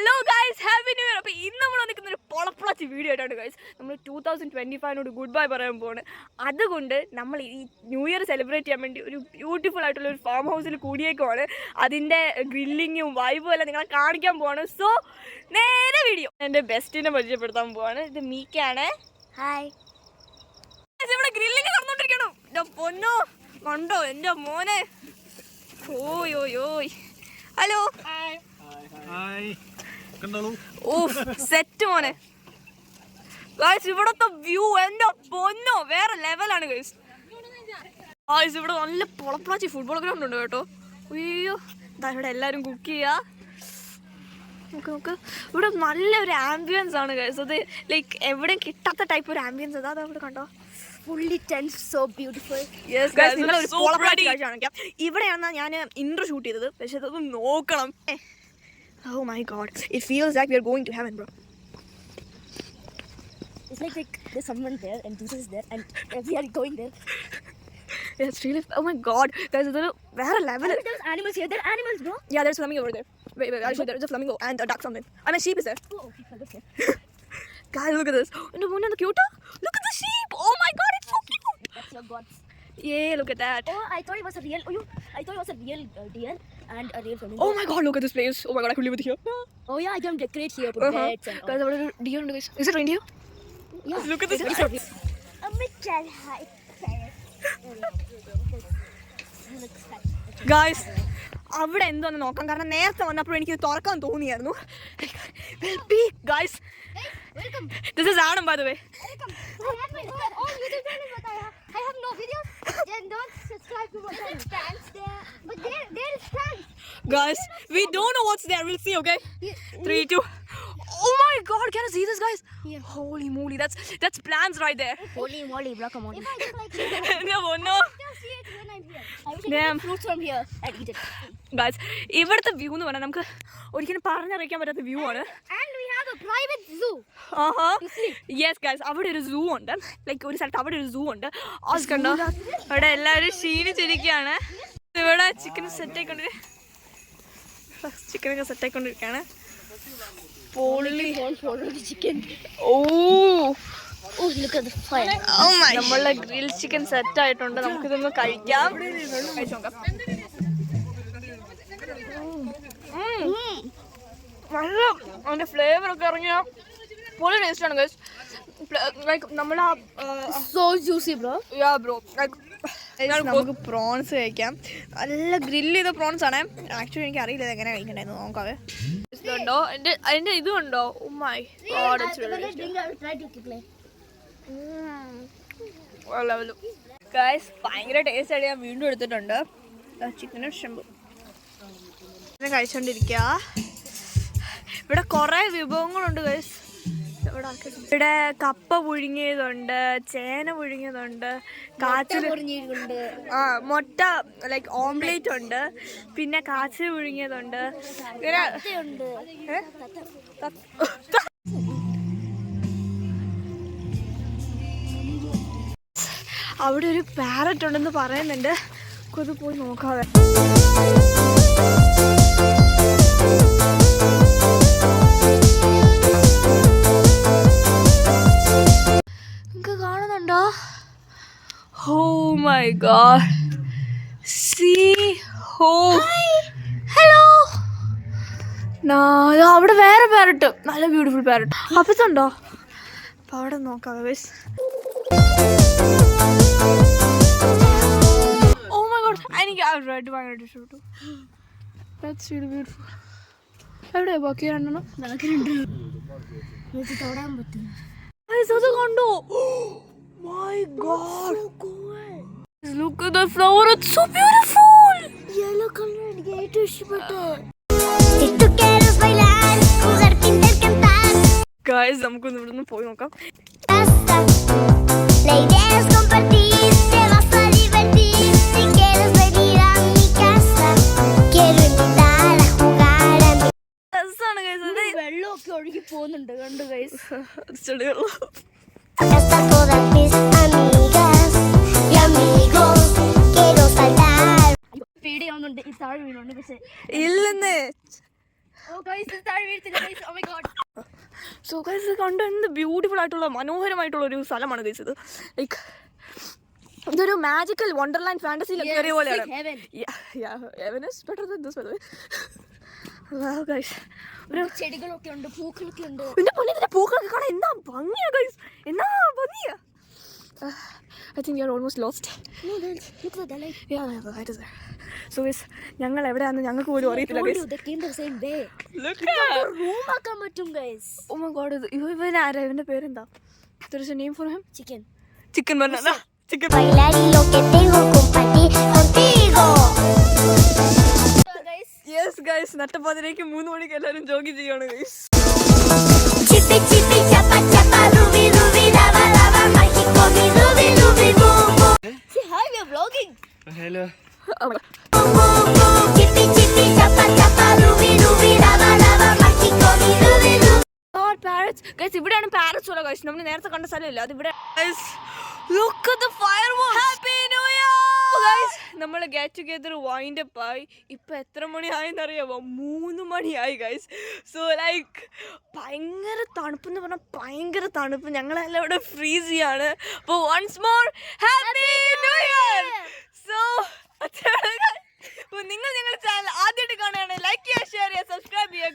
Hello guys, happy new year. അപ്പോൾ ഇന്ന് നമ്മൾ വന്നിരിക്കുന്ന ഒരു പൊളപ്പൊളച്ച് വീഡിയോ ആയിട്ടാണ് ഗൈസ്. നമ്മൾ 2025 ഗുഡ് ബൈ പറയാൻ പോവാണ്. അതുകൊണ്ട് നമ്മൾ ഈ ന്യൂ ഇയർ സെലിബ്രേറ്റ് ചെയ്യാൻ വേണ്ടി ഒരു ബ്യൂട്ടിഫുൾ ആയിട്ടുള്ള ഒരു ഫാം ഹൗസിൽ കൂടിയേക്കുവാണ്. അതിൻ്റെ ഗ്രില്ലിങ്ങും വൈബും എല്ലാം നിങ്ങളെ കാണിക്കാൻ പോവാണ്. സോ നേരെ വീഡിയോ. എൻ്റെ ബെസ്റ്റിനെ പരിചയപ്പെടുത്താൻ പോവാണ്. ഇത് മീക്കാണ്. ഹായ്. ഇവിടെ ഗ്രില്ലിങ് നടന്നുകൊണ്ടിരിക്കണം. എൻ്റെ പൊന്നോ കണ്ടോ എൻ്റെ മോനെ. ഓയോയോയ്. ഹലോ. സെറ്റ് മോനെ. ഗൈസ് ഇവിടത്തെ വ്യൂ എൻ്റെ പൊന്നോ വേറെ ലെവലാണ് ഗൈസ്. ഗൈസ് ഇവിടെ നല്ല പൊളപ്പൊളച്ച് ഫുട്ബോൾ ഗ്രൗണ്ട് ഉണ്ട് കേട്ടോ. അയ്യോ ഇതാ ഇവിടെ എല്ലാവരും കുക്ക് ചെയ്യുക. നോക്ക് ഇവിടെ നല്ലൊരു ആംബിയൻസ് ആണ് ഗൈസ്. അത് ലൈക്ക് എവിടെയും കിട്ടാത്ത ടൈപ്പ് ഒരു ആംബിയൻസ്. അതാ അവിടെ കണ്ടോ. Fully tense, so beautiful. Yes guys, നിങ്ങളൊരു പൊളപ്പൊളച്ച് കാഴ്ച കാണിക്കാം. ഇവിടെയാണ് ഞാൻ ഇൻട്രോ ഷൂട്ട് ചെയ്തത്. പക്ഷെ അതൊന്ന് നോക്കണം. Oh my god, it feels like we are going to heaven, bro. It's like there's someone there and Jesus is there and we are going there. It's really, oh my god, there's a very level. There's animals here. There are animals, bro. Yeah, there's a flamingo over there. Wait, I'll show you. There's a flamingo and a duck something. I mean, sheep is there. Oh, okay. Guys, look at this. And the one in the cute. Look at the sheep. Oh my god, it's so cute. That's your gods. Yeah, look at that. Oh, I thought it was a real. I thought it was a real deer and a real flamingo. Oh my god, look at this place. Oh my god, I could live with here. Oh yeah, I can decorate here, put beds and all. Guys, what is deer? Is it reindeer? Yeah. Look at this. Guys, അവിടെ എന്തോന്ന് നോക്കാം. കാരണം നേരത്തെ വന്നപ്പോൾ എനിക്ക് തുറക്കാൻ തോന്നിയായിരുന്നു. Guys, this is Adam, by the way. I have no videos. Then don't subscribe to my channel. But there is fans. Guys, we don't know what's there. We'll see, okay? 3, 2. Oh my god, can you see this, guys? Yeah. Holy moly, that's plants right there. Holy moly, guacamole. If I just like No, no. I see it when I'm here. I wish I could fruits from here and eat it. Guys, ഇവിടുത്തെ view എന്ന് പറഞ്ഞാൽ നമുക്ക് ഒരിക്കലും പറഞ്ഞറിയിക്കാൻ പറ്റാത്ത view ആണ്. And we have a private zoo. Yes guys, അവിടെ ഒരു സൂ ഉണ്ട്. ലൈക്ക് ഒരു സ്ഥലത്ത് അവിടെ ഒരു സൂ ഉണ്ട്. കണ്ടോ അവിടെ എല്ലാവരും ക്ഷീണിച്ചിരിക്കുകയാണ്. ഇവിടെ ചിക്കനൊക്കെ സെറ്റായിക്കൊണ്ടിരിക്കുകയാണ്. നമ്മളെ ഗ്രിൽ ചിക്കൻ സെറ്റ് ആയിട്ടുണ്ട്. നമുക്കിതൊന്ന് കഴിക്കാം. കഴിച്ചു നോക്കാം. നല്ല അതിന്റെ ഫ്ലേവർ ഒക്കെ ഇറങ്ങിയ പൊളി ടേസ്റ്റ് ആണ് ഗൈസ്. ലൈക്ക് നമ്മളാ So juicy, bro. Yeah bro. നമുക്ക് പ്രോൺസ് കഴിക്കാം. നല്ല ഗ്രില്ല് ചെയ്ത പ്രോൺസ് ആണ്. ആക്ച്വലി എനിക്ക് അറിയില്ല ഇത് എങ്ങനെ കഴിക്കണ്ടായിരുന്നു. നോക്കാവേ. ഇതുണ്ടോ അതിന്റെ ഇതുണ്ടോ. Oh my god, it's really tasty. Guys ഭയങ്കര ടേസ്റ്റ് ആയിട്ട് ഞാൻ വീണ്ടും എടുത്തിട്ടുണ്ട്. ചിക്കനും ഷെമ്പും കഴിച്ചോണ്ടിരിക്കുക. ഇവിടെ കുറെ വിഭവങ്ങളുണ്ട് ഗൈസ്. ഇവിടെ കപ്പ പുഴുങ്ങിയതുണ്ട്, ചേന പുഴുങ്ങിയതുണ്ട്, കാച്ചിൽ മുട്ട ലൈക്ക് ഓംലേറ്റ് ഉണ്ട്, പിന്നെ കാച്ചിൽ പുഴുങ്ങിയതുണ്ട്. ഇങ്ങനെ അവിടെ ഒരു പാരറ്റ് ഉണ്ടെന്ന് പറയുന്നുണ്ട്. അത് പോയി നോക്കാതെ. കാണുന്നുണ്ടോ? Oh my god, see, hello. അവിടെ വേറെ പാരറ്റ്, നല്ല ബ്യൂട്ടിഫുൾ പാരറ്റ്. അപ്പത്തുണ്ടോ? അപ്പൊ അവിടെ നോക്കാം. Oh my god, എനിക്ക് ആ റെഡ് ഭയങ്കര ഇഷ്ടപ്പെട്ടു. That's really beautiful. എവിടെയാ ബാക്കി രണ്ടെണ്ണം? തൊടാൻ പറ്റും. അത് കണ്ടോ? My god, look at the flower, it's so beautiful. Yellow color എനിക്ക് ഏറ്റവും ഇഷ്ടപ്പെട്ടു. Guys, നമുക്കൊന്ന് ഇവിടുന്ന് പോയി നോക്കാം. വെള്ളമൊക്കെ ഒഴുകി പോകുന്നുണ്ട്. കണ്ടു ഗൈസ്. പേടിയാവുന്നുണ്ട്. ഈ താഴെ വീണുണ്ട്. പക്ഷെ ഇല്ലെന്ന് Oh guys, this is our way to guys. Oh my god. So guys ഇത് കണ്ട എന്ത് ബ്യൂട്ടിഫുൾ ആയിട്ടുള്ള മനോഹരമായിട്ടുള്ള ഒരു സ്ഥലമാണ് ഗൈസ് ഇത്. ലൈക്ക് ഇതൊരു മാജിക്കൽ വണ്ടർലാൻഡ് ഫാന്റസിയിലൊക്കെ കയറിയ പോലെയാണ്. ഒരു ചെടികളൊക്കെ ഉണ്ട്, പൂക്കളൊക്കെ ഉണ്ട്. പിന്നെ പൊന്നിന്റെ പൂക്കളൊക്കെ കാണാൻ എന്നാ ഭംഗിയാ ഗൈസ്, എന്നാ ഭംഗിയാ. I think we are almost lost. No, look at the light. Yeah, the light is there. So guys, ഞങ്ങൾ എവിടെയാണെന്ന് ഞങ്ങൾക്ക് പോലും അറിയത്തില്ല guys. They came the same way. Look at room ആക്കാൻ പറ്റും ഗൈസ്. Oh my god, ഇവൻ ആരാ? ഇവന്റെ പേരെന്താ? There is a name for him? Chicken. Chicken banana. Chicken. Bailar y lo que tengo compartir contigo. Guys. Yes guys, നട്ടപ്പാതിരേക്ക് 3 മണിക്ക് എല്ലാവരും jogging ചെയ്യാണ് guys. Chipi chipi chapa chapa ruby ruby lava lava mágico mi ruby ruby boom boom. Say hi, we are vlogging. Hello. Chipi chipi chapa chapa ruby ruby lava lava mágico mi ruby ruby. Parrots. Guys, ഇവിടെയാണ് parrots ഉള്ള guys. നമ്മൾ നേരത്തെ കണ്ട സ്ഥലമില്ല അത് ഇവിടെ. Guys, look at the fireworks. Happy New Year. Guys, നമ്മൾ get together wind up ആയി. ഇപ്പൊ എത്ര മണിയായെന്ന് അറിയാമോ? 3 മണിയായി ഗൈസ്. സോ ലൈക്ക് ഭയങ്കര തണുപ്പെന്ന് പറഞ്ഞാൽ ഭയങ്കര തണുപ്പ്. ഞങ്ങളെല്ലാം ഇവിടെ ഫ്രീസ് ചെയ്യാണ്. അപ്പോൾ once more happy new year. So അപ്പോൾ നിങ്ങൾ ഞങ്ങളുടെ ചാനൽ ആദ്യമായിട്ട് കാണുകയാണ്, ലൈക്ക് ചെയ്യുക, ഷെയർ ചെയ്യുക, സബ്സ്ക്രൈബ് ചെയ്യുക.